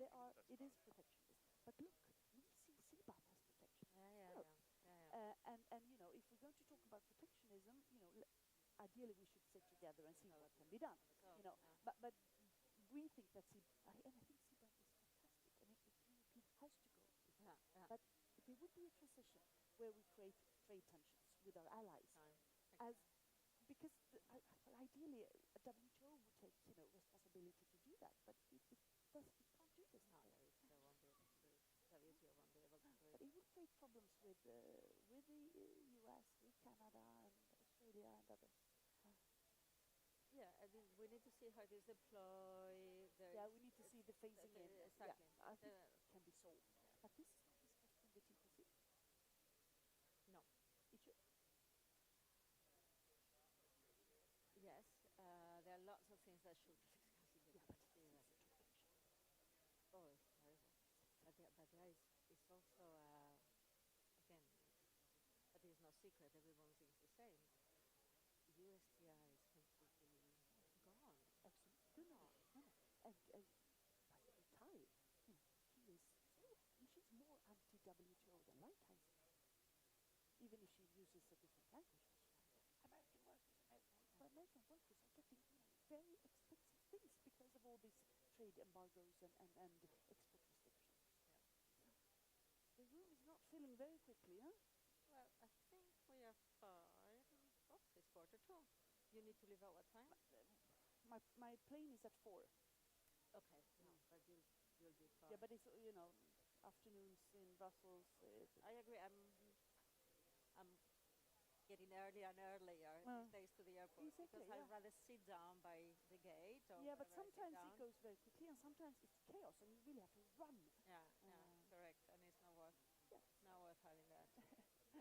and it is protectionist. But look, we see CBAM as protection. And you know, if we're going to talk about protectionism, you know, ideally we should sit together and see what can be done. You know, but we think that and I think CBAM is fantastic. I mean, Europe has to go this way. But there would be a transition where we create trade tensions with our allies, because ideally a WTO would take, you know, responsibility to do that, but it can't do this now. WTO won't be able to do it. WTO won't be able to do it. But it would create problems with the US, with Canada, and Australia, and others. Yeah, I mean, we need to see how it is deployed. We need to see the phasing in. Exactly. Yeah, I think it can be solved. But this is not discussed in the TPC. No. It should. Yes, there are lots of things that should be discussed in the TPC. Oh, it's terrible. But there is also, again, but it's no secret, everyone thinks the same. USTR is completely gone. Absolutely. No. And by the way, Thai, she's more anti-WTO than Lighthouse. Even if she uses a different language. American workers are getting, you know, very expensive things because of all these trade embargoes and export restrictions. The room is not filling very quickly, huh? Well, I think we are fine. Oh, it's 4:45. You need to leave at what time? My plane is at 4. Okay, but you'll be fine. Yeah, but it's, you know, afternoons in Brussels. I agree. I'm getting earlier and earlier these days to the airport, because I'd rather sit down by the gate. Or but sometimes it goes very quickly, and sometimes it's chaos, and you really have to run. Yeah, correct, and it's not worth. Yeah. Not worth having that.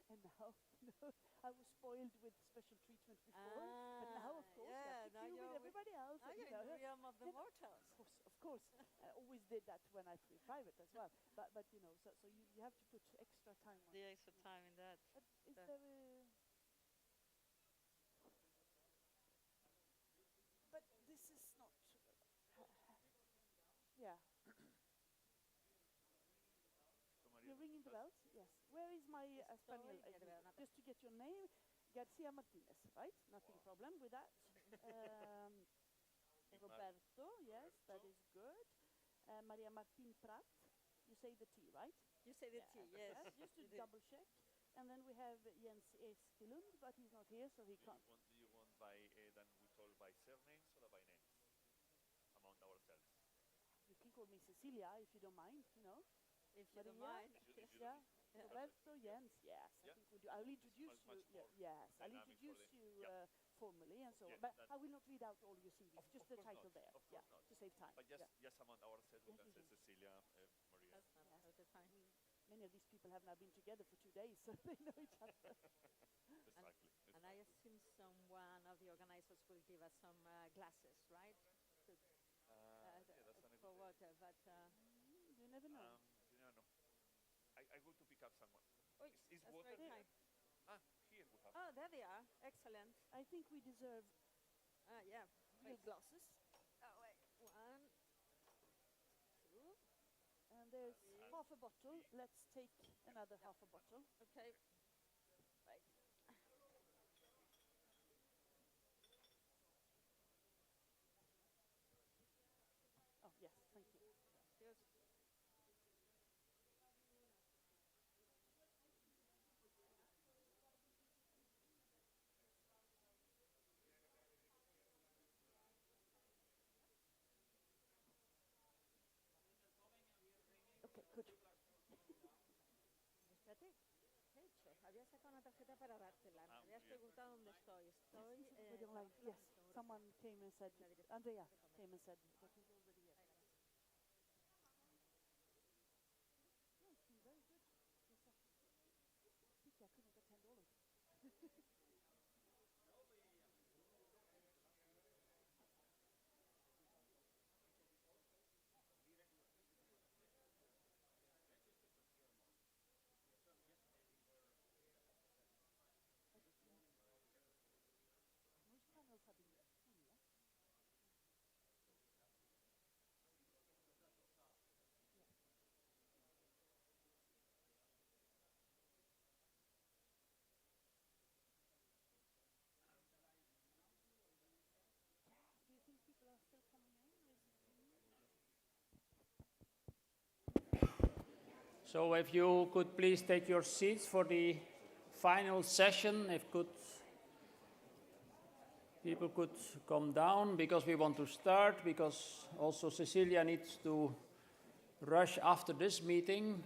And now, you know, I was spoiled with special treatment before, but now, of course, you have to queue with everybody else. Now you're in the realm of the mortals. Of course. I always did that when I flew private as well. But you know, so you have to put extra time on. The extra time in that. But is there a... But this is not... yeah. You're ringing the bells? Yes. Where is my Spaniel? Just to get your name, García Martínez, right? Nothing problem with that. Roberto, yes, that is good. Maria Martín Prat, you say the T, right? You say the T, yes. Just to double check. And then we have Jens Eskelund, but he's not here, so he can't. Do you want by, then we talk by surnames or by names? Among ourselves. You can call me Cecilia if you don't mind, you know. If you don't mind. Roberto, Jens, yes, I think we'll do. I'll introduce you. Yes, I'll introduce you formally and so on. But I will not read out all your CVs, just the title there. To save time. But just among ourselves, we can say Cecilia, Maria. That's fine. Many of these people have now been together for 2 days, so they know each other. Exactly. And I assume someone of the organizers will give us some glasses, right? For water, but you never know. I go to pick up someone. Is water here? Here we have. Oh, there they are. Excellent. I think we deserve real glasses. Oh, wait. 1, 2. And there's half a bottle. Let's take another half a bottle. Okay. Right. Oh, yes, thank you. Cheers. Okay, good. Espérate. ¿Qué he hecho? Había sacado una tarjeta para dártela. Me habías preguntado dónde estoy. Estoy yes, someone came and said, Andrea came and said that he's already here. No, it's been very good. I couldn't attend all of it. Most panels have been full, yeah? So if you could please take your seats for the final session, if people could come down, because we want to start, because also Cecilia needs to rush after this meeting.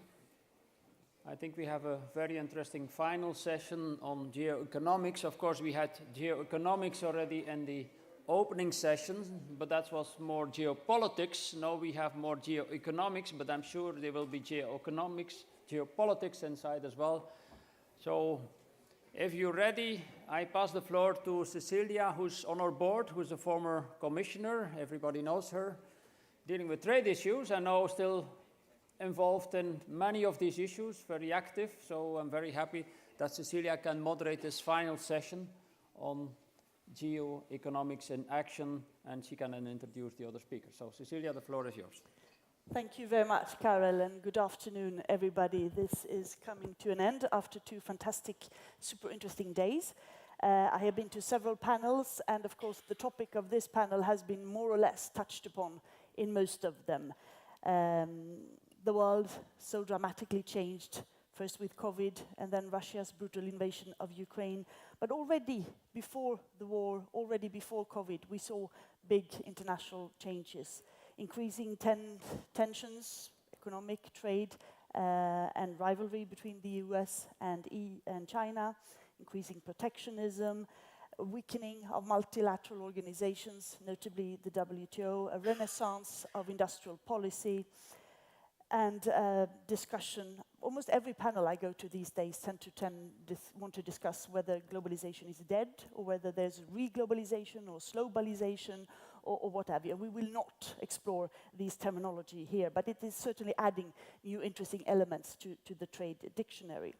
I think we have a very interesting final session on geoeconomics. Of course, we had geoeconomics already in the opening session, but that was more geopolitics. Now we have more geoeconomics, but I'm sure there will be geoeconomics, geopolitics inside as well. So if you're ready, I pass the floor to Cecilia, who's on our board, who's a former commissioner. Everybody knows her, dealing with trade issues, and now still involved in many of these issues, very active. So I'm very happy that Cecilia can moderate this final session on geoeconomics in action, and she can then introduce the other speakers. So Cecilia, the floor is yours. Thank you very much, Karel, and good afternoon, everybody. This is coming to an end after 2 fantastic, super interesting days. I have been to several panels, and of course the topic of this panel has been more or less touched upon in most of them. The world so dramatically changed, first with COVID and then Russia's brutal invasion of Ukraine. But already before the war, already before COVID, we saw big international changes, increasing tensions, economic, trade, and rivalry between the US and China, increasing protectionism, a weakening of multilateral organizations, notably the WTO, a renaissance of industrial policy, and discussion. Almost every panel I go to these days want to discuss whether globalization is dead or whether there's re-globalization or globalization or what have you. We will not explore these terminology here, but it is certainly adding new interesting elements to the trade dictionary.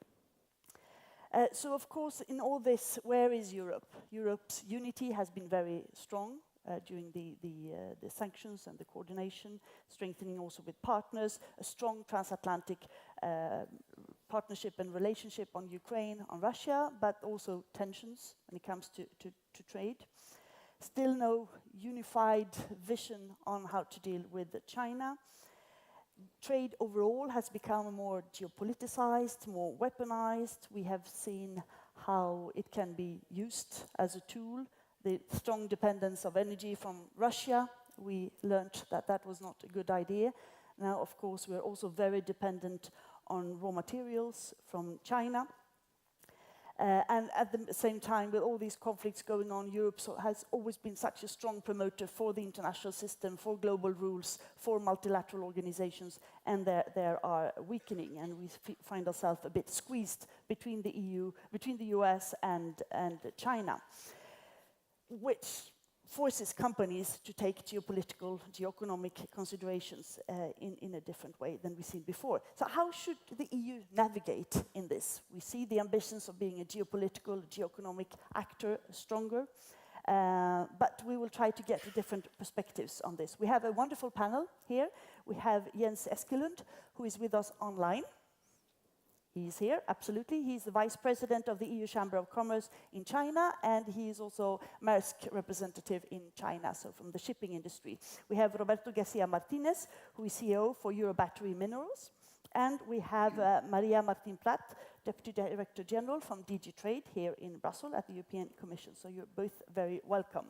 So of course, in all this, where is Europe? Europe's unity has been very strong during the sanctions and the coordination, strengthening also with partners, a strong transatlantic partnership and relationship on Ukraine, on Russia, but also tensions when it comes to trade. Still no unified vision on how to deal with China. Trade overall has become more geopoliticized, more weaponized. We have seen how it can be used as a tool. The strong dependence of energy from Russia, we learned that that was not a good idea. Now, of course, we're also very dependent on raw materials from China. And at the same time, with all these conflicts going on, Europe has always been such a strong promoter for the international system, for global rules, for multilateral organizations, and they are weakening, and we find ourselves a bit squeezed between the EU, between the US and China, which forces companies to take geopolitical, geoeconomic considerations in a different way than we've seen before. So how should the EU navigate in this? We see the ambitions of being a geopolitical, geoeconomic actor stronger, but we will try to get different perspectives on this. We have a wonderful panel here. We have Jens Eskelund, who is with us online. He's here, absolutely. He's the Vice President of the EU Chamber of Commerce in China, and he is also Maersk representative in China, so from the shipping industry. We have Roberto García Martínez, who is CEO for Eurobattery Minerals, and we have Maria Martín-Platt, Deputy Director General from DG Trade here in Brussels at the European Commission, so you're both very welcome.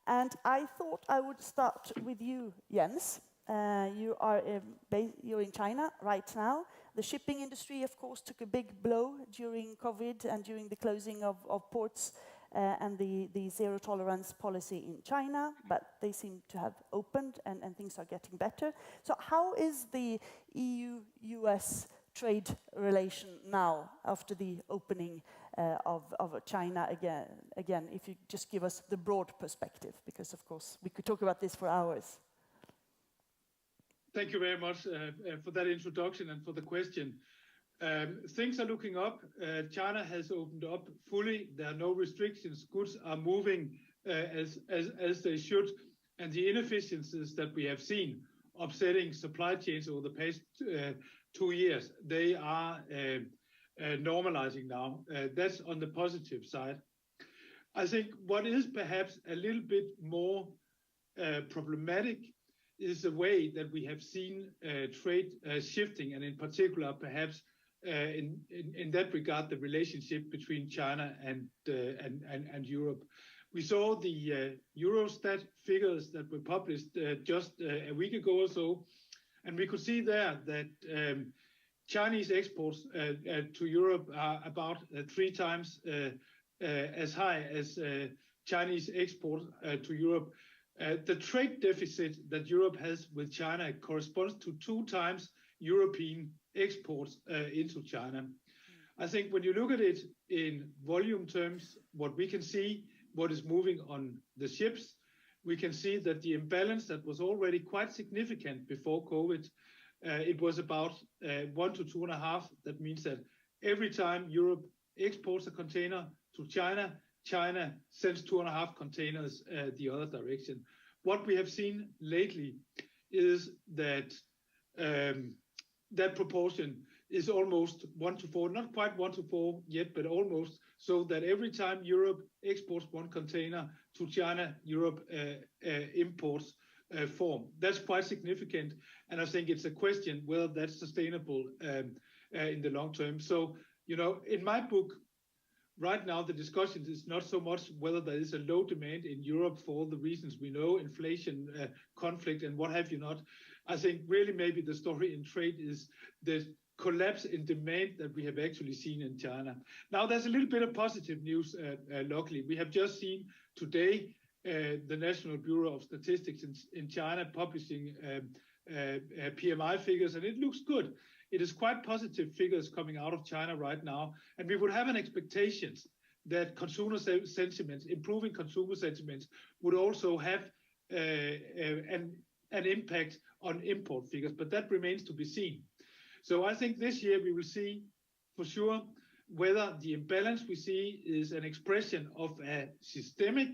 And I thought I would start with you, Jens. You're in China right now. The shipping industry, of course, took a big blow during COVID and during the closing of ports and the zero-tolerance policy in China, but they seem to have opened and things are getting better. So how is the EU-US trade relation now after the opening of China again? If you just give us the broad perspective, because, of course, we could talk about this for hours. Thank you very much for that introduction and for the question. Things are looking up. China has opened up fully. There are no restrictions. Goods are moving as they should. And the inefficiencies that we have seen upsetting supply chains over the past 2 years, they are normalizing now. That's on the positive side. I think what is perhaps a little bit more problematic is the way that we have seen trade shifting, and in particular, perhaps in that regard, the relationship between China and Europe. We saw the Eurostat figures that were published just a week ago or so, and we could see there that Chinese exports to Europe are about 3 times as high as Chinese exports to Europe. The trade deficit that Europe has with China corresponds to 2 times European exports into China. I think when you look at it in volume terms, what we can see, what is moving on the ships, we can see that the imbalance that was already quite significant before COVID, it was about 1 to 2.5. That means that every time Europe exports a container to China, China sends 2.5 containers the other direction. What we have seen lately is that that proportion is almost 1 to 4, not quite 1 to 4 yet, but almost, so that every time Europe exports 1 container to China, Europe imports 4. That's quite significant, and I think it's a question whether that's sustainable in the long term. So, you know, in my book, right now the discussion is not so much whether there is a low demand in Europe for all the reasons we know, inflation, conflict, and what have you not. I think really maybe the story in trade is the collapse in demand that we have actually seen in China. Now, there's a little bit of positive news, luckily. We have just seen today the National Bureau of Statistics in China publishing PMI figures, and it looks good. It is quite positive figures coming out of China right now, and we would have an expectation that consumer sentiments, improving consumer sentiments, would also have an impact on import figures, but that remains to be seen. So I think this year we will see for sure whether the imbalance we see is an expression of a systemic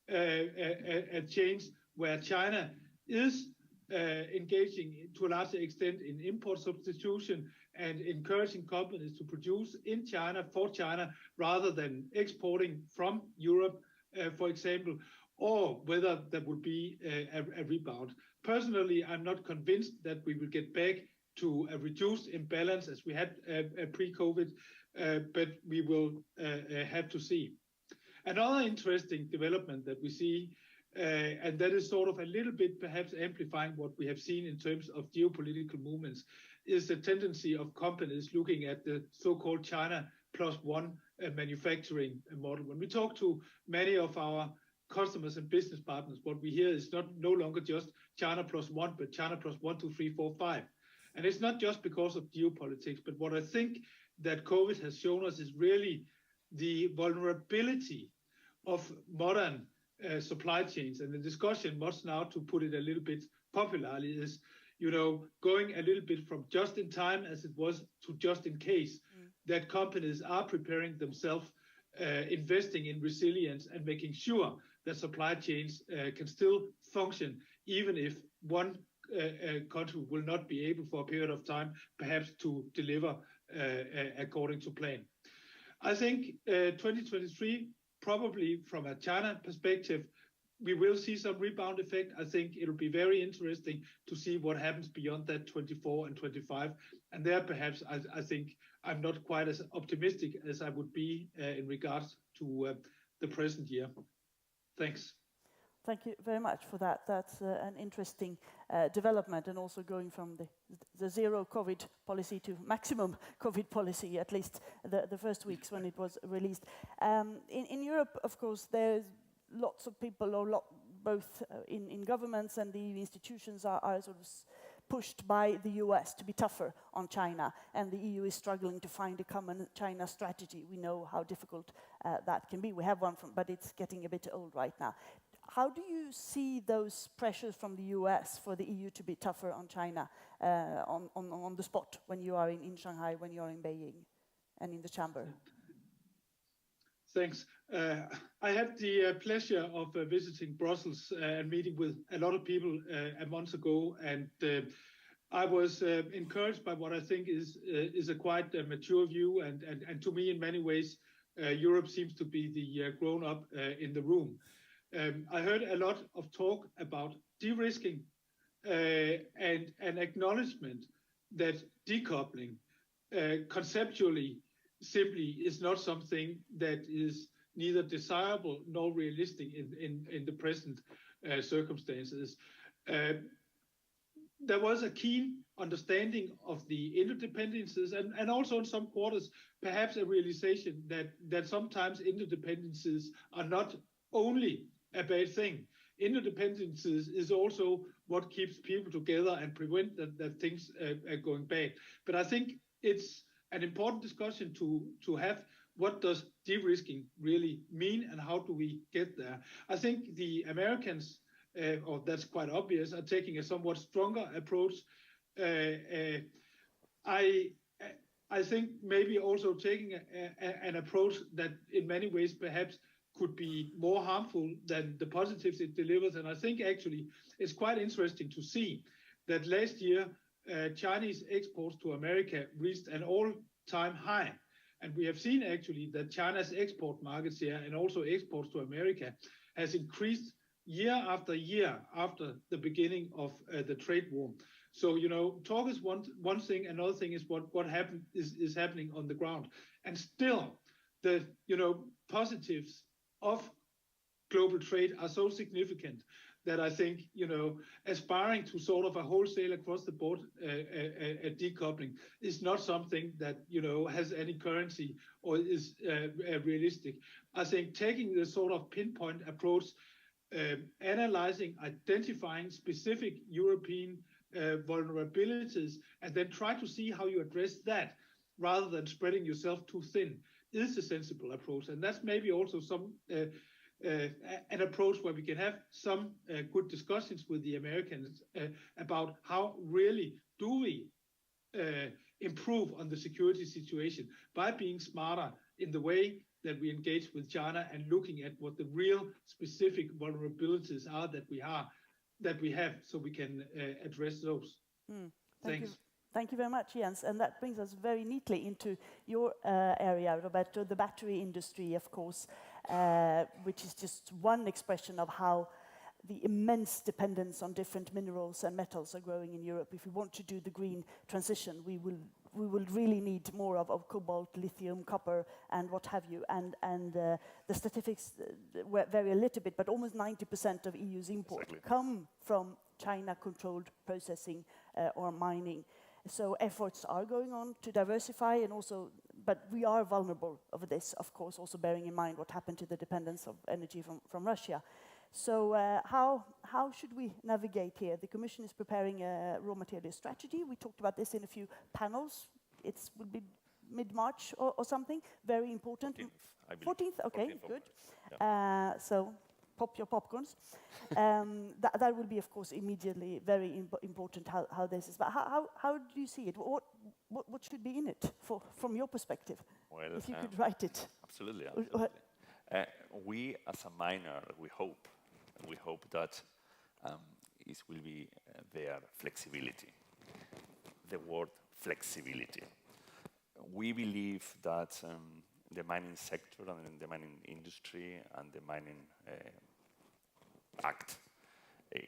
a change where China is engaging to a larger extent in import substitution and encouraging companies to produce in China for China rather than exporting from Europe, for example, or whether there will be a rebound. Personally, I'm not convinced that we will get back to a reduced imbalance as we had pre-COVID, but we will have to see. Another interesting development that we see, and that is sort of a little bit perhaps amplifying what we have seen in terms of geopolitical movements, is the tendency of companies looking at the so-called China plus one manufacturing model. When we talk to many of our customers and business partners, what we hear is no longer just China plus one, but China plus 1, 2, 3, 4, 5. And it's not just because of geopolitics, but what I think that COVID has shown us is really the vulnerability of modern supply chains. And the discussion much now, to put it a little bit popularly, is, you know, going a little bit from just in time as it was to just in case, that companies are preparing themselves, investing in resilience and making sure that supply chains can still function, even if one country will not be able for a period of time, perhaps to deliver according to plan. I think 2023, probably from a China perspective, we will see some rebound effect. I think it'll be very interesting to see what happens beyond that 24 and 25. And there, perhaps, I think I'm not quite as optimistic as I would be in regards to the present year. Thanks. Thank you very much for that. That's an interesting development, and also going from the zero COVID policy to maximum COVID policy, at least the first weeks when it was released. In Europe, of course, there's lots of people, both in governments and the institutions are sort of pushed by the US to be tougher on China, and the EU is struggling to find a common China strategy. We know how difficult that can be. We have one, but it's getting a bit old right now. How do you see those pressures from the US for the EU to be tougher on China on the spot when you are in Shanghai, when you are in Beijing and in the chamber? Thanks. I had the pleasure of visiting Brussels and meeting with a lot of people a month ago, and I was encouraged by what I think is a quite mature view, and to me, in many ways, Europe seems to be the grown-up in the room. I heard a lot of talk about de-risking, and an acknowledgement that decoupling conceptually simply is not something that is neither desirable nor realistic in the present circumstances. There was a keen understanding of the interdependencies and also in some quarters, perhaps a realization that sometimes interdependencies are not only a bad thing. Interdependencies is also what keeps people together and prevent that things are going bad. But I think it's an important discussion to have. What does de-risking really mean and how do we get there? I think the Americans, or that's quite obvious, are taking a somewhat stronger approach. I think maybe also taking an approach that in many ways perhaps could be more harmful than the positives it delivers. And I think actually it's quite interesting to see that last year Chinese exports to America reached an all-time high. And we have seen actually that China's export market share and also exports to America has increased year after year after the beginning of the trade war. So, talk is one thing. Another thing is what is happening on the ground. And still, the positives of global trade are so significant that I think, aspiring to sort of a wholesale across the board a decoupling is not something that, has any currency or is realistic. I think taking the sort of pinpoint approach, analyzing, identifying specific European vulnerabilities, and then try to see how you address that rather than spreading yourself too thin is a sensible approach. And that's maybe also some an approach where we can have some good discussions with the Americans about how really do we improve on the security situation by being smarter in the way that we engage with China and looking at what the real specific vulnerabilities are that we have so we can address those. Thanks. Thank you very much, Jens. And that brings us very neatly into your area, Roberto, the battery industry, of course, which is just one expression of how the immense dependence on different minerals and metals are growing in Europe. If we want to do the green transition, we will really need more of cobalt, lithium, copper, and what have you. And the statistics vary a little bit, but almost 90% of EU's imports come from China-controlled processing or mining. So efforts are going on to diversify and also, but we are vulnerable over this, of course, also bearing in mind what happened to the dependence of energy from Russia. So how should we navigate here? The Commission is preparing a raw material strategy. We talked about this in a few panels. It will be mid-March or something. Very important. 14th, I believe. 14th? Okay, 14th good. Yeah. So pop your popcorns. That will be, of course, immediately very important how this is. But how do you see it? What should be in it from your perspective? Well, if you could write it. Absolutely. We, as a miner, we hope that it will be their flexibility. The word flexibility. We believe that the mining sector and the mining industry and the mining act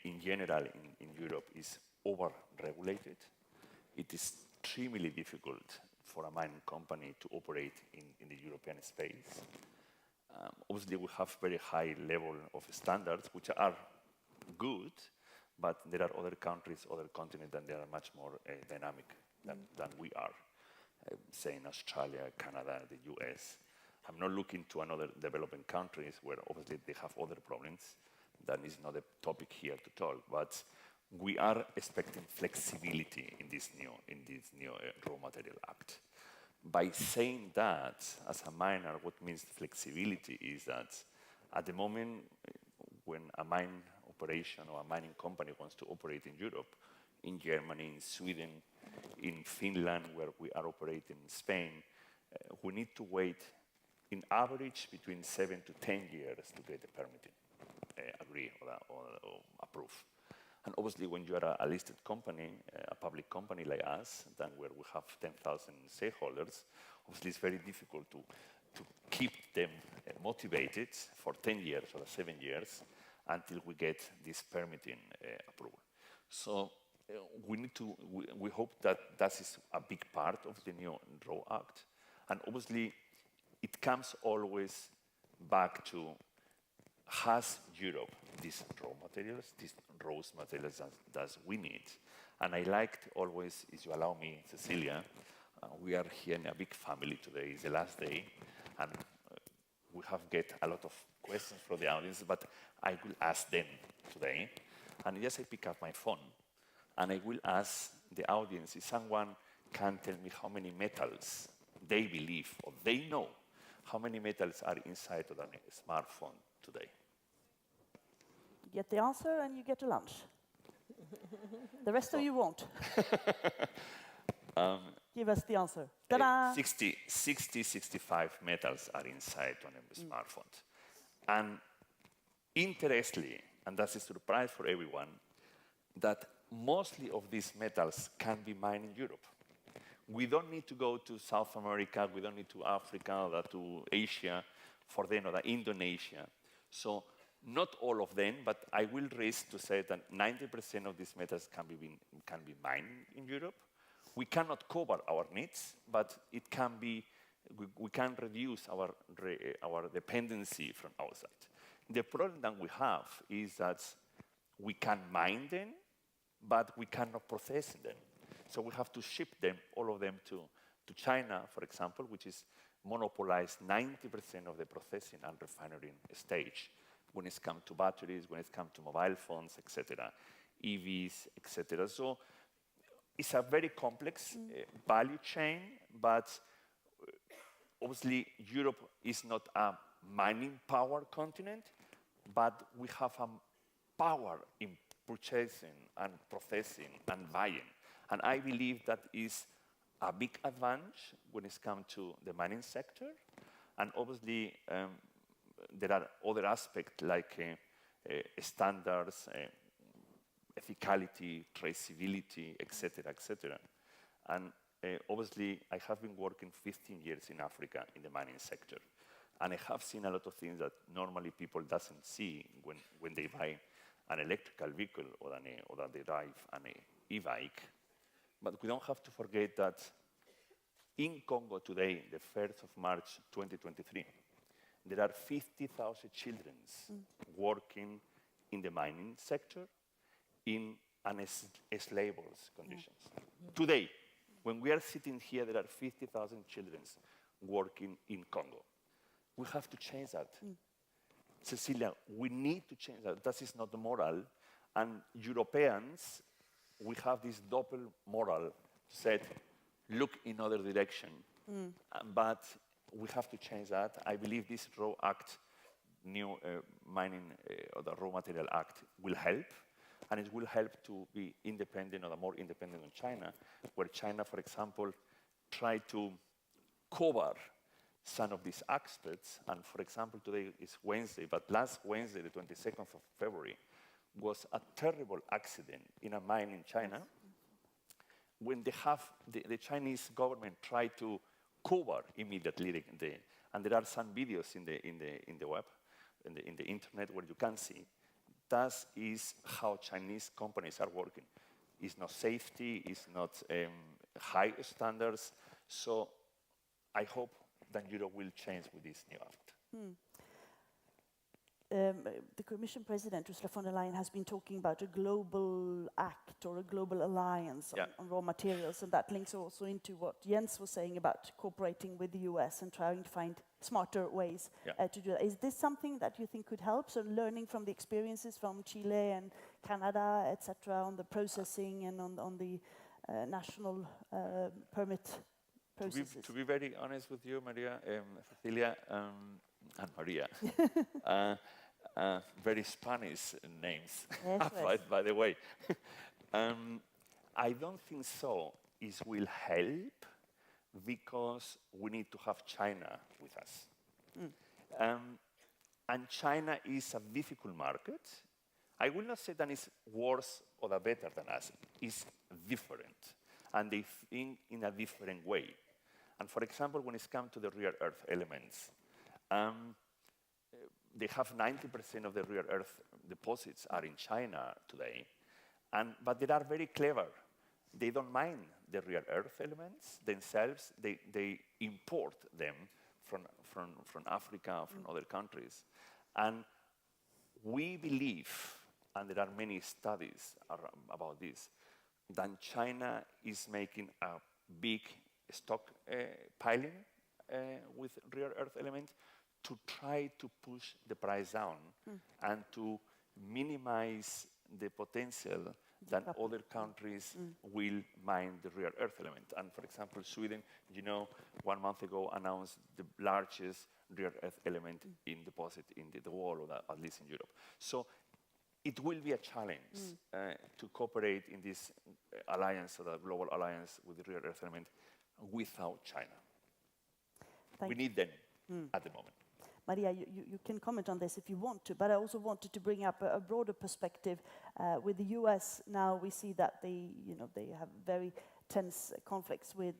in general in Europe is over-regulated. It is extremely difficult for a mining company to operate in the European space. Obviously, we have very high level of standards, which are good, but there are other countries, other continents, that they are much more dynamic than we are, say in Australia, Canada, the US. I'm not looking to another developing countries where obviously they have other problems. That is not a topic here to talk, but we are expecting flexibility in this new Raw Material Act. By saying that, as a miner, what means flexibility is that at the moment when a mine operation or a mining company wants to operate in Europe, in Germany, in Sweden, in Finland, where we are operating in Spain, we need to wait in average between 7 to 10 years to get the permitting agree or approve. And obviously, when you are a listed company, a public company like us, then where we have 10,000 stakeholders, obviously it's very difficult to keep them motivated for 10 years or 7 years until we get this permitting approval. So we need to, we hope that that is a big part of the new Raw Act. And obviously, it comes always back to, has Europe these raw materials, these raw materials that we need? And I liked always, if you allow me, Cecilia, we are here in a big family today. It's the last day, and we have get a lot of questions from the audience, but I will ask them today. And yes, I pick up my phone, and I will ask the audience if someone can tell me how many metals they believe or they know how many metals are inside of a smartphone today. You get the answer and you get a lunch. The rest of you won't. Give us the answer. 65 metals are inside on a smartphone. And interestingly, and that's a surprise for everyone, that mostly of these metals can be mined in Europe. We don't need to go to South America, we don't need to Africa, or to Asia, for them, or Indonesia. So not all of them, but I will risk to say that 90% of these metals can be mined in Europe. We cannot cover our needs, but it can be, we can reduce our dependency from outside. The problem that we have is that we can mine them, but we cannot process them. So we have to ship them, all of them, to China, for example, which is monopolized 90% of the processing and refining stage when it comes to batteries, when it comes to mobile phones, etc., EVs, etc. So it's a very complex value chain, but obviously Europe is not a mining power continent, but we have a power in purchasing and processing and buying. And I believe that is a big advantage when it comes to the mining sector. And obviously, there are other aspects like standards, ethicality, traceability, etc., etc. And obviously, I have been working 15 years in Africa in the mining sector. And I have seen a lot of things that normally people doesn't see when they buy an electrical vehicle or that they drive an e-bike. But we don't have to forget that in Congo today, the 1st of March 2023, there are 50,000 children working in the mining sector in enslaved conditions. Today, when we are sitting here, there are 50,000 children working in Congo. We have to change that. Cecilia, we need to change that. That is not moral. And Europeans, we have this double moral to say, look in other direction. But we have to change that. I believe this Raw Act, new mining or the Raw Material Act will help. And it will help to be independent or more independent on China, where China, for example, tried to cover some of these aspects. And for example, today is Wednesday, but last Wednesday, the 22nd of February, was a terrible accident in a mine in China when they have the Chinese government tried to cover immediately and there are some videos in the web, in the internet where you can see. That is how Chinese companies are working. It's not safety, it's not high standards. So I hope that Europe will change with this new act. The Commission President, Ursula von der Leyen, has been talking about a global act or a global alliance on raw materials, and that links also into what Jens was saying about cooperating with the US and trying to find smarter ways to do that. Is this something that you think could help? So learning from the experiences from Chile and Canada, etc., on the processing and on the national permit processes? To be very honest with you, Maria, Cecilia, and Maria, very Spanish names, by the way. I don't think so. It will help because we need to have China with us. And China is a difficult market. I will not say that it's worse or better than us. It's different. And they think in a different way. And for example, when it comes to the rare earth elements, they have 90% of the rare earth deposits are in China today. But they are very clever. They don't mind the rare earth elements themselves. They import them from Africa, from other countries. And we believe, and there are many studies about this, that China is making a big stockpiling with rare earth elements to try to push the price down and to minimize the potential that other countries will mine the rare earth element. And for example, Sweden, 1 month ago announced the largest rare earth element in deposit in the world, or at least in Europe. So it will be a challenge to cooperate in this alliance, or the global alliance with the rare earth element, without China. We need them at the moment. Maria, you can comment on this if you want to, but I also wanted to bring up a broader perspective. With the US now, we see that they have very tense conflicts with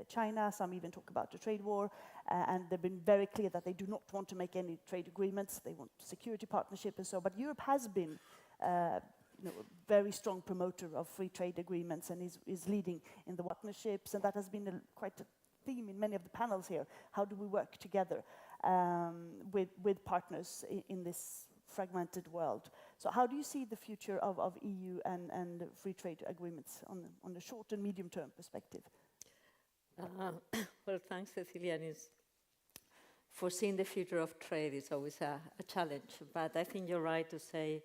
China. Some even talk about a trade war, and they've been very clear that they do not want to make any trade agreements. They want security partnership and so. But Europe has been a very strong promoter of free trade agreements and is leading in the partnerships, and that has been quite a theme in many of the panels here. How do we work together with partners in this fragmented world? So how do you see the future of EU and free trade agreements on the short and medium term perspective? Well, thanks, Cecilia. And foreseeing the future of trade is always a challenge, but I think you're right to say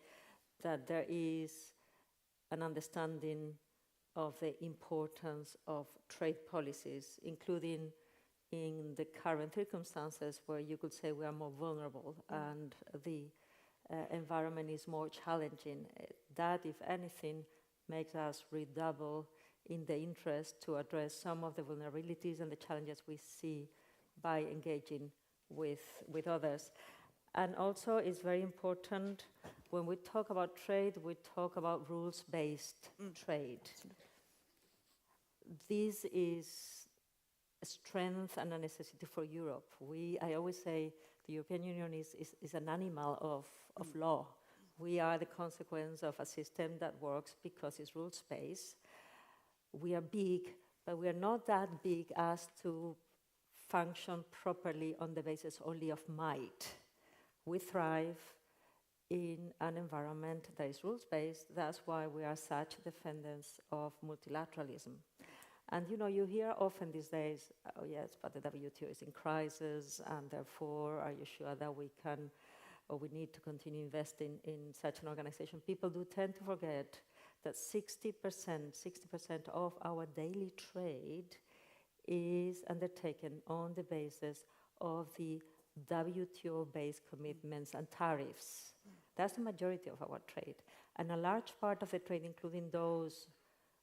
that there is an understanding of the importance of trade policies, including in the current circumstances where you could say we are more vulnerable and the environment is more challenging. That, if anything, makes us redouble in the interest to address some of the vulnerabilities and the challenges we see by engaging with others. And also, it's very important, when we talk about trade, we talk about rules-based trade. This is a strength and a necessity for Europe. I always say the European Union is an animal of law. We are the consequence of a system that works because it's rules-based. We are big, but we are not that big as to function properly on the basis only of might. We thrive in an environment that is rules-based. That's why we are such defenders of multilateralism. And you hear often these days, oh yes, but the WTO is in crisis, and therefore, are you sure that we can, or we need to continue investing in such an organization? People do tend to forget that 60% of our daily trade is undertaken on the basis of the WTO-based commitments and tariffs. That's the majority of our trade. And a large part of the trade, including those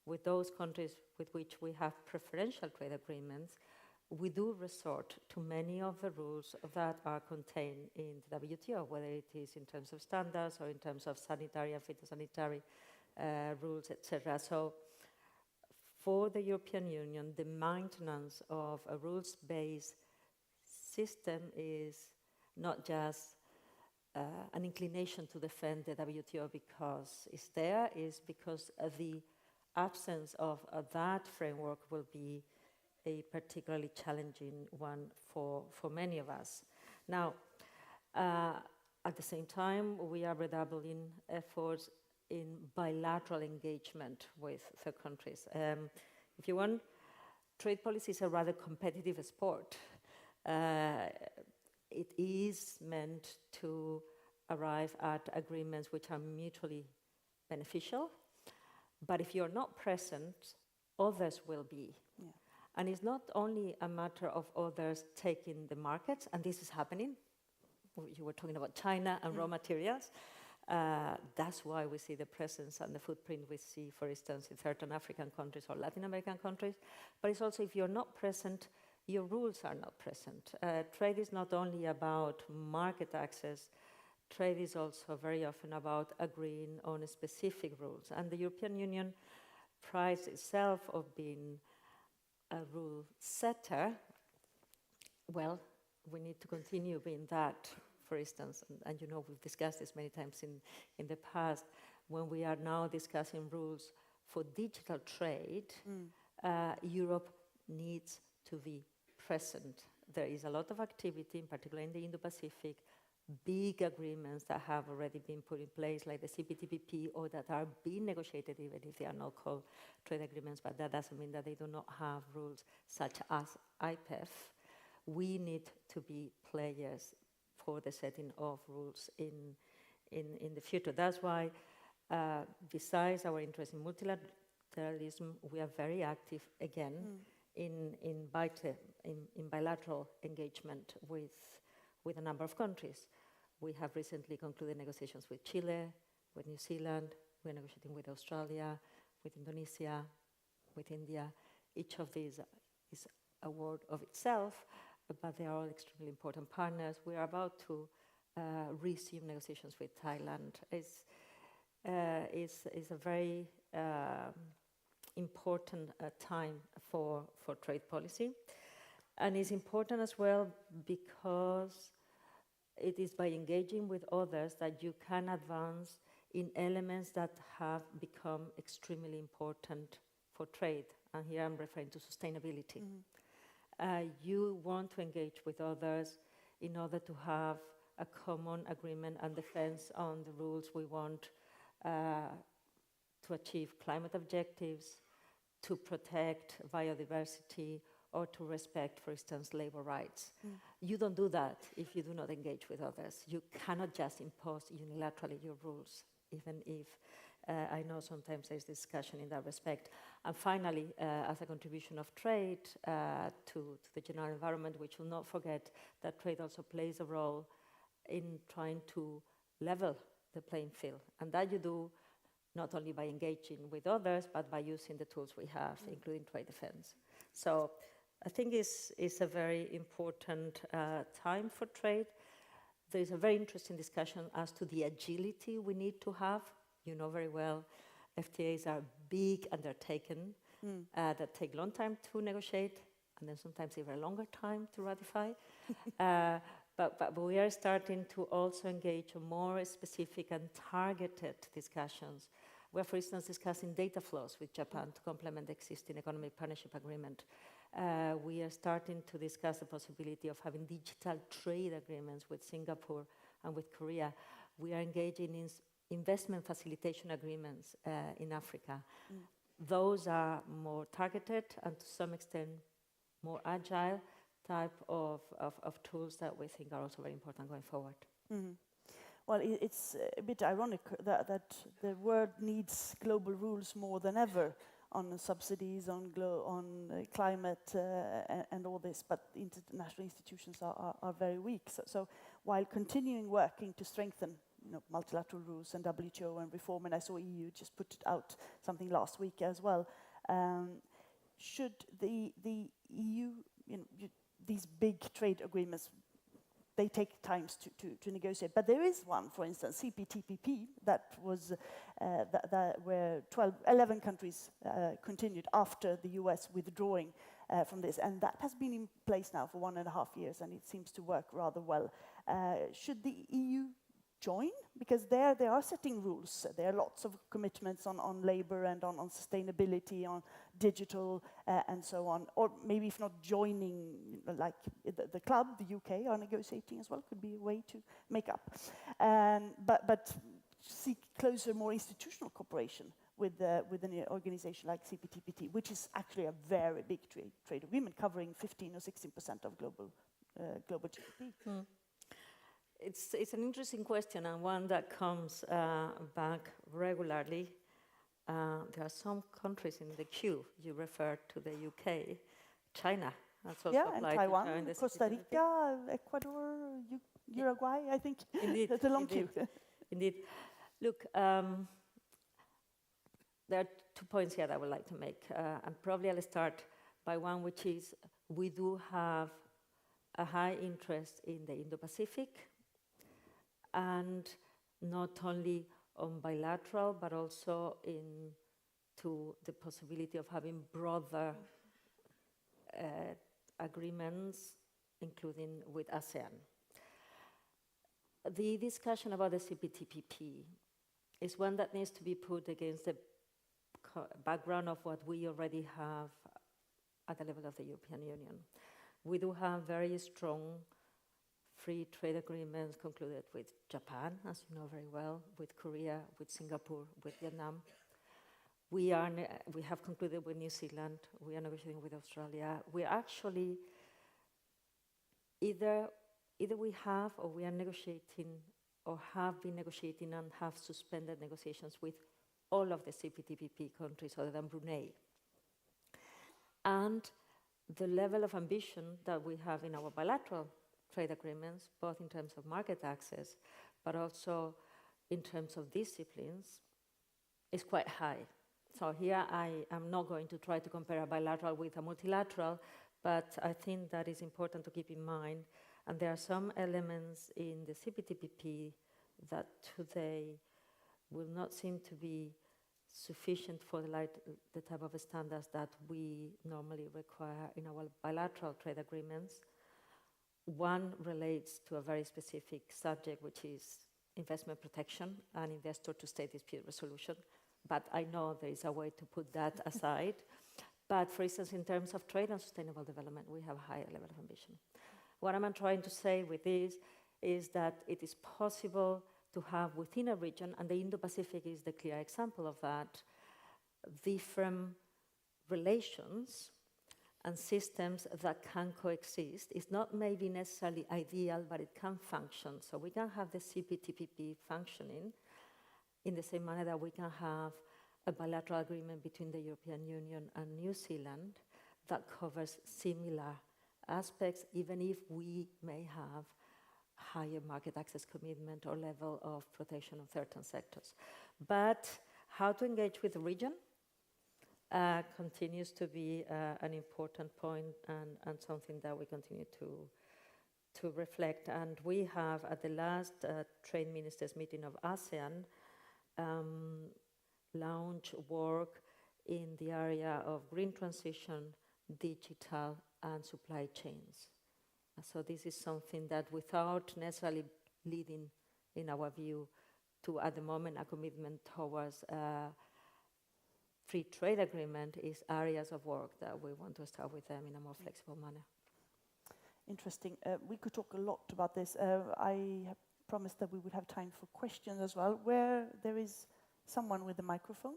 with those countries with which we have preferential trade agreements, we do resort to many of the rules that are contained in the WTO, whether it is in terms of standards or in terms of sanitary and phytosanitary rules, etc. So for the European Union, the maintenance of a rules-based system is not just an inclination to defend the WTO because it's there, is because the absence of that framework will be a particularly challenging one for many of us. Now, at the same time, we are redoubling efforts in bilateral engagement with third countries. If you want, trade policy is a rather competitive sport. It is meant to arrive at agreements which are mutually beneficial, but if you're not present, others will be. Yeah. And it's not only a matter of others taking the markets, and this is happening. You were talking about China and raw materials. That's why we see the presence and the footprint we see, for instance, in certain African countries or Latin American countries. But it's also, if you're not present, your rules are not present. Trade is not only about market access. Trade is also very often about agreeing on specific rules. And the European Union prides itself of being a rule setter. Well, we need to continue being that, for instance, and we've discussed this many times in the past, when we are now discussing rules for digital trade, Europe needs to be present. There is a lot of activity, in particular in the Indo-Pacific, big agreements that have already been put in place, like the CPTPP, or that are being negotiated, even if they are not called trade agreements, but that doesn't mean that they do not have rules such as IPEF. We need to be players for the setting of rules in the future. That's why, besides our interest in multilateralism, we are very active again in bilateral engagement with a number of countries. We have recently concluded negotiations with Chile, with New Zealand. We're negotiating with Australia, with Indonesia, with India. Each of these is a word of itself, but they are all extremely important partners. We are about to resume negotiations with Thailand. It's a very important time for trade policy. And it's important as well because it is by engaging with others that you can advance in elements that have become extremely important for trade. And here I'm referring to sustainability. You want to engage with others in order to have a common agreement and defense on the rules we want to achieve climate objectives, to protect biodiversity, or to respect, for instance, labor rights. You don't do that if you do not engage with others. You cannot just impose unilaterally your rules, even if I know sometimes there's discussion in that respect. And finally, as a contribution of trade to the general environment, we should not forget that trade also plays a role in trying to level the playing field. And that you do not only by engaging with others, but by using the tools we have, including trade defense. So I think it's a very important time for trade. There is a very interesting discussion as to the agility we need to have. You know very well, FTAs are big undertaken that take a long time to negotiate, and then sometimes even a longer time to ratify. But we are starting to also engage in more specific and targeted discussions. We're, for instance, discussing data flows with Japan to complement the existing economic partnership agreement. We are starting to discuss the possibility of having digital trade agreements with Singapore and with Korea. We are engaging in investment facilitation agreements in Africa. Those are more targeted and to some extent more agile type of tools that we think are also very important going forward. Well, it's a bit ironic that the world needs global rules more than ever on subsidies, on climate and all this, but international institutions are very weak. So while continuing working to strengthen multilateral rules and WTO and reform, and I saw EU just put out something last week as well, should the EU, these big trade agreements, they take times to negotiate. But there is one, for instance, CPTPP, that was where 11 countries continued after the US withdrawing from this, and that has been in place now for 1.5 years, and it seems to work rather well. Should the EU join? Because there they are setting rules. There are lots of commitments on labor and on sustainability, on digital and so on. Or maybe if not joining, like the club, the UK are negotiating as well, could be a way to make up. But seek closer, more institutional cooperation with an organization like CPTPP, which is actually a very big trade agreement covering 15 or 16% of global GDP. It's an interesting question, and one that comes back regularly. There are some countries in the queue. You referred to the UK, China. That's also and Taiwan, Costa Rica, Ecuador, Uruguay, I think. Indeed. That's a long queue. Indeed. Look, there are 2 points here that I would like to make. And probably I'll start by one, which is we do have a high interest in the Indo-Pacific, and not only on bilateral, but also into the possibility of having broader agreements, including with ASEAN. The discussion about the CPTPP is one that needs to be put against the background of what we already have at the level of the European Union. We do have very strong free trade agreements concluded with Japan, as you know very well, with Korea, with Singapore, with Vietnam. We have concluded with New Zealand. We are negotiating with Australia. We actually either we have or we are negotiating or have been negotiating and have suspended negotiations with all of the CPTPP countries other than Brunei. And the level of ambition that we have in our bilateral trade agreements, both in terms of market access, but also in terms of disciplines, is quite high. So here I am not going to try to compare a bilateral with a multilateral, but I think that is important to keep in mind. And there are some elements in the CPTPP that today will not seem to be sufficient for the type of standards that we normally require in our bilateral trade agreements. One relates to a very specific subject, which is investment protection and investor-to-state dispute resolution. But I know there is a way to put that aside. But for instance, in terms of trade and sustainable development, we have a higher level of ambition. What I'm trying to say with this is that it is possible to have within a region, and the Indo-Pacific is the clear example of that, different relations and systems that can coexist. It's not maybe necessarily ideal, but it can function. So we can have the CPTPP functioning in the same manner that we can have a bilateral agreement between the European Union and New Zealand that covers similar aspects, even if we may have higher market access commitment or level of protection of certain sectors. But how to engage with the region continues to be an important point and something that we continue to reflect. And we have, at the last trade ministers meeting of ASEAN, launched work in the area of green transition, digital, and supply chains. So this is something that, without necessarily leading, in our view, to, at the moment, a commitment towards free trade agreement, is areas of work that we want to start with them in a more flexible manner. Interesting. We could talk a lot about this. I promised that we would have time for questions as well. Where there is someone with a microphone?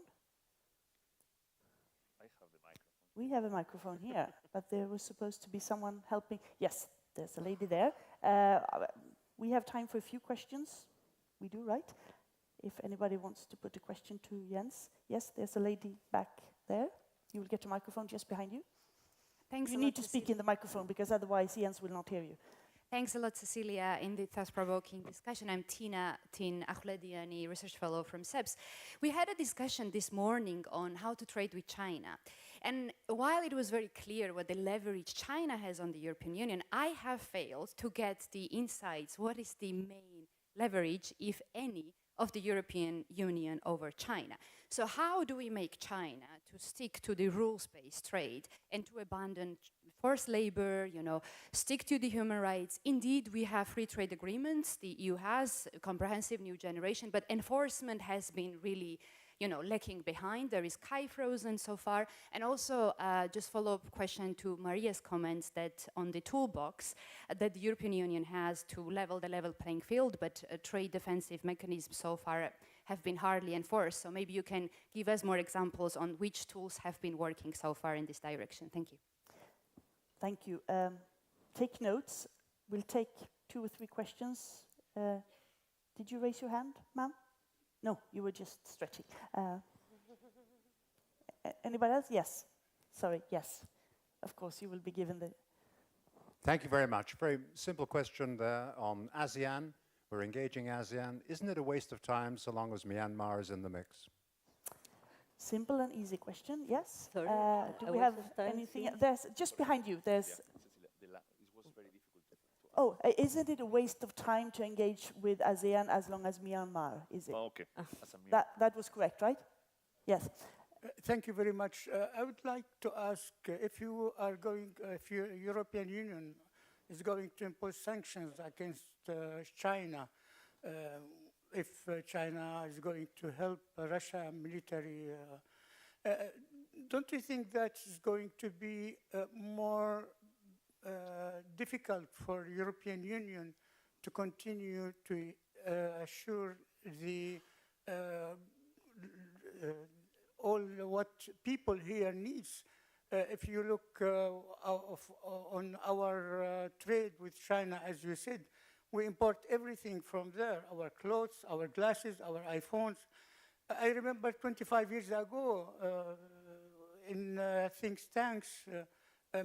I have the microphone. We have a microphone here, but there was supposed to be someone helping. Yes, there's a lady there. We have time for a few questions. We do, right? If anybody wants to put a question to Jens. Yes, there's a lady back there. You will get a microphone just behind you. Thanks you a need lot, to speak in the microphone, because otherwise Jens will not hear you. Thanks a lot, Cecilia, in the thought-provoking discussion. I'm Tin Ahlediani, research fellow from SEBS. We had a discussion this morning on how to trade with China. And while it was very clear what the leverage China has on the European Union, I have failed to get the insights. What is the main leverage, if any, of the European Union over China? So how do we make China to stick to the rules-based trade and to abandon forced labor, stick to the human rights? Indeed, we have free trade agreements. The EU has a comprehensive new generation, but enforcement has been really lacking behind. There is Kai frozen so far. And also, just follow-up question to Maria's comments that on the toolbox that the European Union has to level the level playing field, but trade defensive mechanisms so far have been hardly enforced. So maybe you can give us more examples on which tools have been working so far in this direction. Thank you. Thank you. Take notes. We'll take 2 or 3 questions. Did you raise your hand, ma'am? No, you were just stretching. Anybody else? Yes. Sorry, yes. Of course, you will be given the... Thank you very much. Very simple question there on ASEAN. We're engaging ASEAN. Isn't it a waste of time so long as Myanmar is in the mix? Simple and easy question, yes. Sorry, do we have anything? There's just behind you. There's. Yeah, it was very difficult to isn't it a waste of time to engage with ASEAN as long as Myanmar is it? Oh, okay. That was correct, right? Yes. Thank you very much. I would like to ask if European Union is going to impose sanctions against China. if China is going to help Russia military. Don't you think that is going to be more difficult for European Union to continue to assure the all what people here needs? If you look on our trade with China, as you said, we import everything from there, our clothes, our glasses, our iPhones. I remember 25 years ago, in think tanks,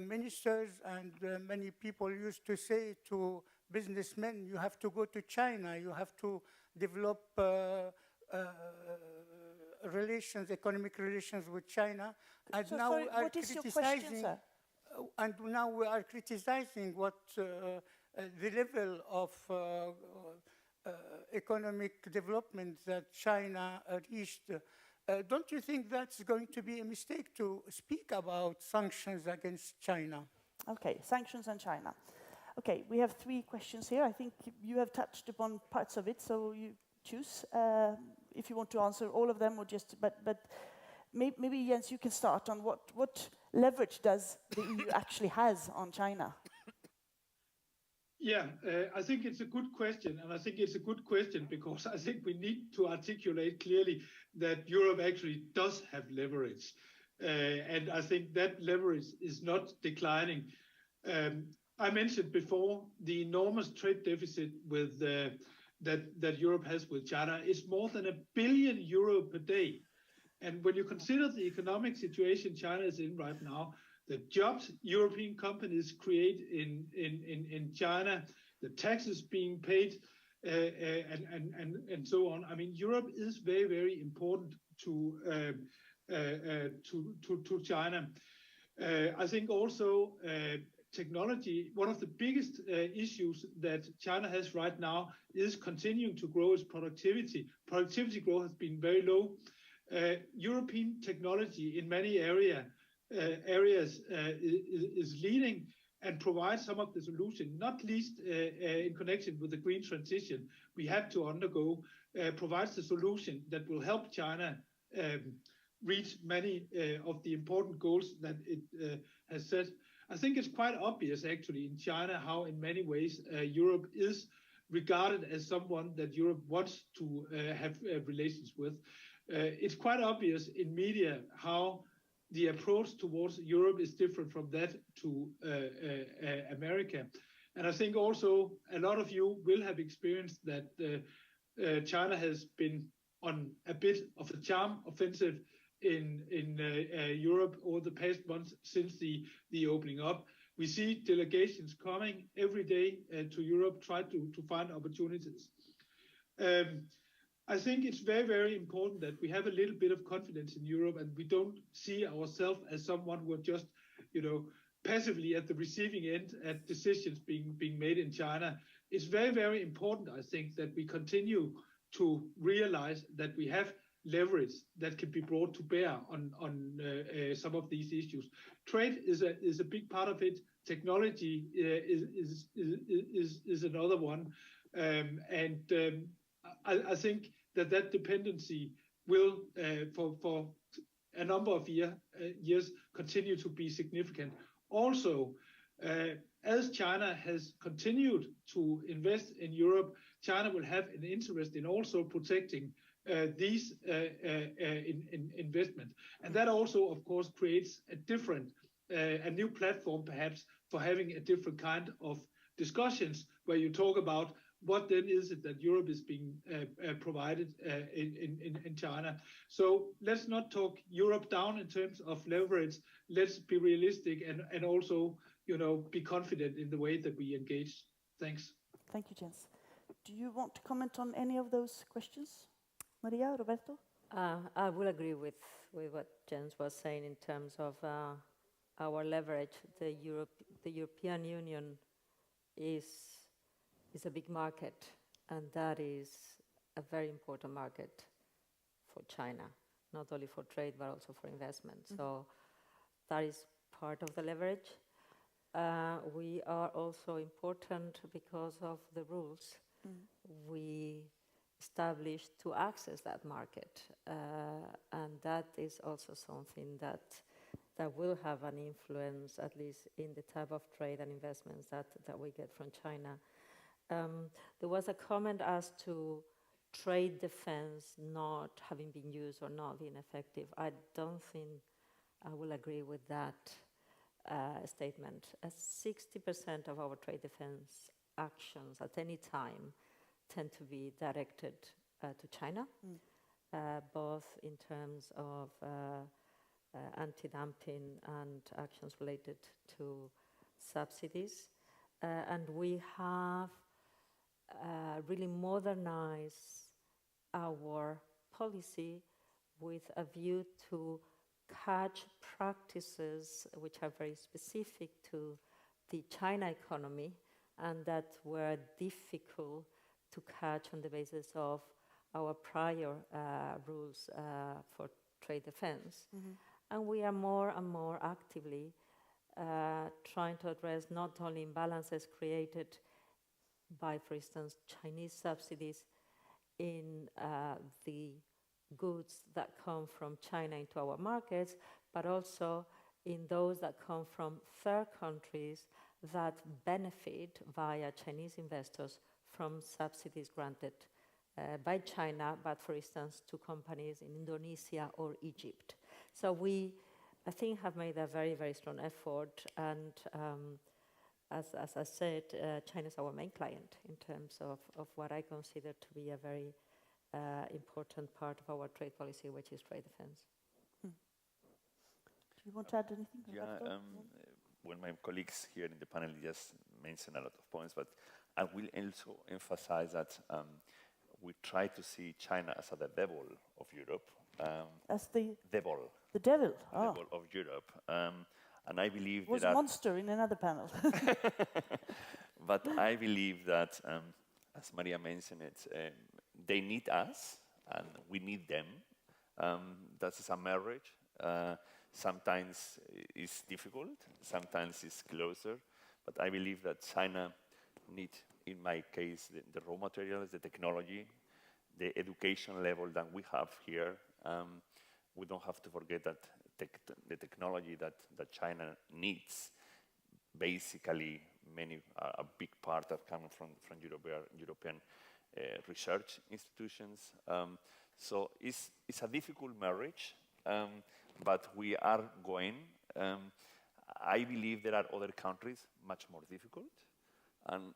ministers and many people used to say to businessmen, you have to go to China, you have to develop relations, economic relations with China. And So now sorry, we are what is your question, sir? And now we are criticizing what the level of economic development that China reached. Don't you think that's going to be a mistake to speak about sanctions against China? Okay, sanctions and China. Okay, we have 3 questions here. I think you have touched upon parts of it, so you choose if you want to answer all of them or just, but maybe Jens, you can start on what leverage does the EU actually has on China? Yeah, I think it's a good question, and I think it's a good question because I think we need to articulate clearly that Europe actually does have leverage, and I think that leverage is not declining. I mentioned before the enormous trade deficit with that Europe has with China is more than €1 billion per day, and when you consider the economic situation China is in right now, the jobs European companies create in China, the taxes being paid, and so on. I mean, Europe is very, very important to China. I think also technology. One of the biggest issues that China has right now is continuing to grow its productivity. Productivity growth has been very low. European technology in many areas is leading and provides some of the solution, not least in connection with the green transition we have to undergo, provides the solution that will help China reach many of the important goals that it has set. I think it's quite obvious actually in China how in many ways Europe is regarded as someone that Europe wants to have relations with. It's quite obvious in media how the approach towards Europe is different from that to America. And I think also a lot of you will have experienced that China has been on a bit of a charm offensive in Europe over the past months since the opening up. We see delegations coming every day to Europe, try to find opportunities. I think it's very, very important that we have a little bit of confidence in Europe and we don't see ourselves as someone who are just, passively at the receiving end at decisions being made in China. It's very, very important, I think, that we continue to realize that we have leverage that can be brought to bear on some of these issues. Trade is a big part of it. Technology is another one. I think that dependency will, for a number of years, continue to be significant. Also, as China has continued to invest in Europe, China will have an interest in also protecting these investments. And that also, of course, creates a new platform perhaps for having a different kind of discussions where you talk about what then is it that Europe is being provided in China. So let's not talk Europe down in terms of leverage. Let's be realistic and also, be confident in the way that we engage. Thanks. Thank you, Jens. Do you want to comment on any of those questions? Maria, Roberto? I will agree with what Jens was saying in terms of our leverage. The European Union is a big market, and that is a very important market for China, not only for trade, but also for investment. Mm-hmm. So that is part of the leverage. We are also important because of the rules. Mm-hmm. We established to access that market. And that is also something that will have an influence, at least in the type of trade and investments that we get from China. There was a comment as to trade defense not having been used or not being effective. I don't think I will agree with that statement. 60% of our trade defense actions at any time tend to be directed to China, both in terms of anti-dumping and actions related to subsidies. And we have really modernized our policy with a view to catch practices which are very specific to the China economy and that were difficult to catch on the basis of our prior rules for trade defense. And we are more and more actively trying to address not only imbalances created by, for instance, Chinese subsidies in the goods that come from China into our markets, but also in those that come from third countries that benefit via Chinese investors from subsidies granted by China, but for instance, to companies in Indonesia or Egypt. So we, I think, have made a very, very strong effort. And as I said, China is our main client in terms of what I consider to be a very important part of our trade policy, which is trade defense. Do you want to add anything? Yeah, well, my colleagues here in the panel just mentioned a lot of points, but I will also emphasize that we try to see China as the devil of Europe. As the devil. The devil. The devil of Europe. And I believe was a monster in another panel. But I believe that, as Maria mentioned it, they need us and we need them. That is a marriage. Sometimes it's difficult, sometimes it's closer, but I believe that China needs, in my case, the raw materials, the technology, the education level that we have here. We don't have to forget that the technology that China needs, basically a big part of coming from European research institutions. So it's a difficult marriage. But we are going. I believe there are other countries much more difficult. And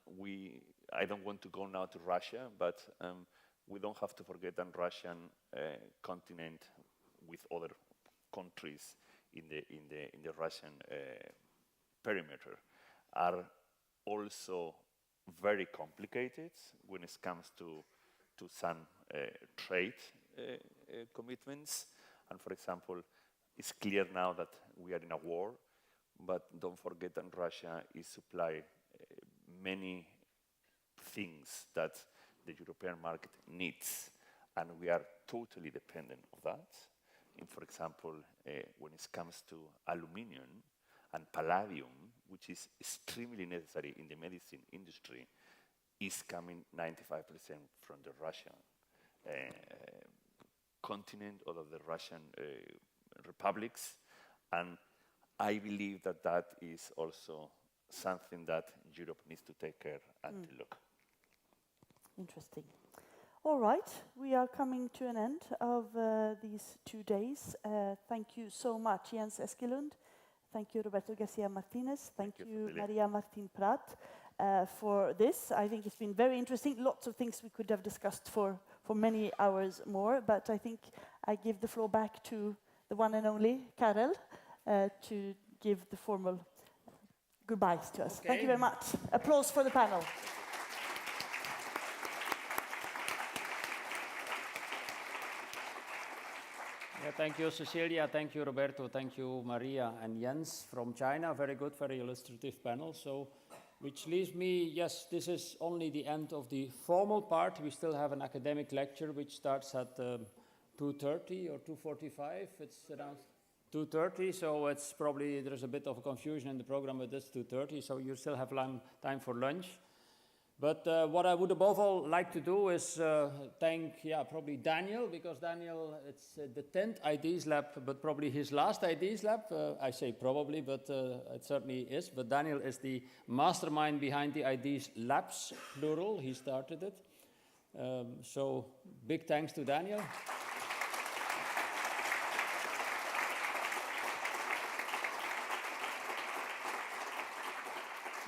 I don't want to go now to Russia, but we don't have to forget that Russian continent with other countries in the Russian perimeter are also very complicated when it comes to some trade commitments. And for example, it's clear now that we are in a war, but don't forget that Russia is supplying many things that the European market needs, and we are totally dependent of that. And for example, when it comes to aluminium and palladium, which is extremely necessary in the medicine industry, is coming 95% from the Russian continent or of the Russian republics, and I believe that is also something that Europe needs to take care and to look. Interesting. All right, we are coming to an end of these 2 days. Thank you so much, Jens Eskelund. Thank you, Roberto García Martínez. Thank you, Maria Martín Prat, for this. I think it's been very interesting. Lots of things we could have discussed for many hours more, but I think I give the floor back to the one and only Karel to give the formal goodbyes to us. Okay. Thank you very much. Applause for the panel. Yeah, thank you, Cecilia. Thank you, Roberto. Thank you, Maria and Jens from China. Very good, very illustrative panel. So, which leaves me, yes, this is only the end of the formal part. We still have an academic lecture which starts at 2:30 or 2:45. It's around 2:30, so it's probably, there's a bit of confusion in the program, but it's 2:30, so you still have time for lunch. But what I would above all like to do is thank, probably Daniel, because Daniel, it's the 10th IDEAS Lab, but probably his last IDEAS Lab. I say probably, but it certainly is. But Daniel is the mastermind behind the IDEAS Labs, plural. He started it. So big thanks to Daniel.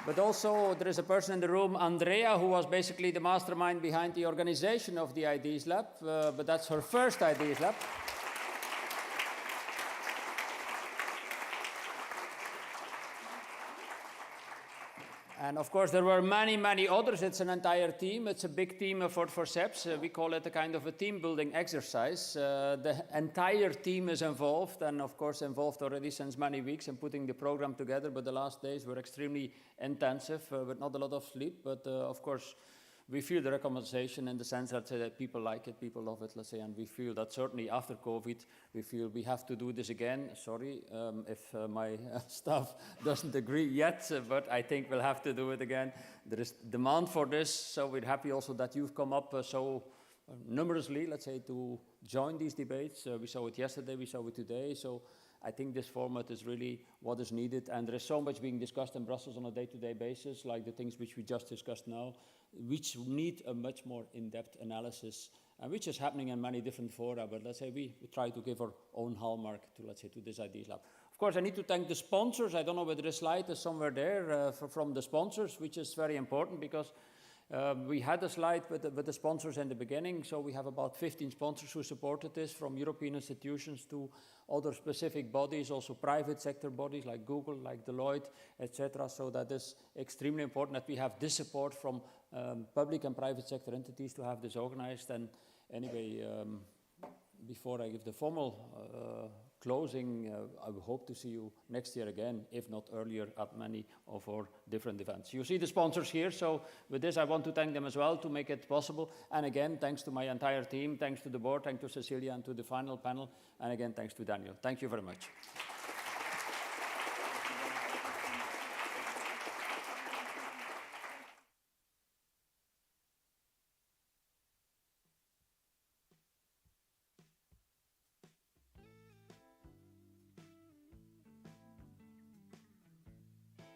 But also, there is a person in the room, Andrea, who was basically the mastermind behind the organization of the IDEAS Lab, but that's her first IDEAS Lab. And of course, there were many, many others. It's an entire team. It's a big team effort for SEPS. We call it a kind of a team-building exercise. The entire team is involved, and of course involved already since many weeks in putting the program together, but the last days were extremely intensive, with not a lot of sleep, but of course, we feel the recommendation in the sense that people like it, people love it, let's say, and we feel that certainly after COVID, we feel we have to do this again. Sorry if my staff doesn't agree yet, but I think we'll have to do it again. There is demand for this, so we're happy also that you've come up so numerously, let's say, to join these debates. We saw it yesterday, we saw it today, so I think this format is really what is needed, and there is so much being discussed in Brussels on a day-to-day basis, like the things which we just discussed now, which need a much more in-depth analysis, and which is happening in many different fora, but let's say we try to give our own hallmark to, let's say, to this IDEAS Lab. Of course, I need to thank the sponsors. I don't know whether the slide is somewhere there from the sponsors, which is very important because we had a slide with the sponsors in the beginning, so we have about 15 sponsors who supported this, from European institutions to other specific bodies, also private sector bodies like Google, like Deloitte, etc. So that is extremely important that we have this support from public and private sector entities to have this organized. And anyway, before I give the formal closing, I hope to see you next year again, if not earlier, at many of our different events. You see the sponsors here, so with this I want to thank them as well to make it possible. And again, thanks to my entire team, thanks to the board, thanks to Cecilia and to the final panel, and again, thanks to Daniel. Thank you very much.